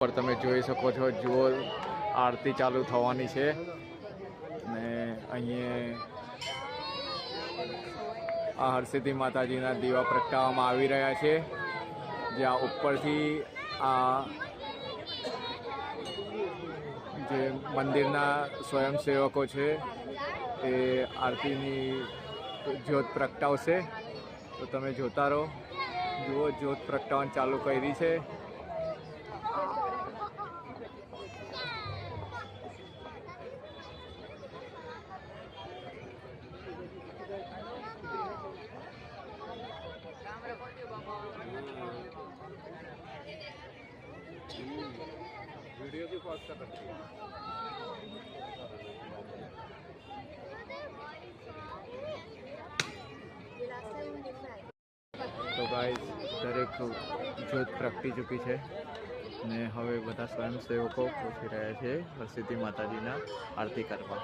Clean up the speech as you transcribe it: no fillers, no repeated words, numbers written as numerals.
પર તમે જોઈ શકો છો, જુઓ આરતી ચાલુ થવાની છે ને અહીંયા આ હરસિદ્ધિ માતાજીના દીવા પ્રગટાવવામાં આવી રહ્યા છે, જ્યાં ઉપરથી આ જે મંદિરના સ્વયંસેવકો છે એ આરતીની જ્યોત પ્રગટાવશે. તો તમે જોતા રહો, જુઓ જ્યોત પ્રગટાવવાનું ચાલુ કરી છે. वीडियो भी पॉज कर रखी है. તો ગાઈસ, દરેક જ્યોત પ્રગટી ચૂકી છે ને હવે બધા સ્વયંસેવકો પહોંચી રહ્યા છે હરસિદ્ધિ માતાજીના આરતી કરવા.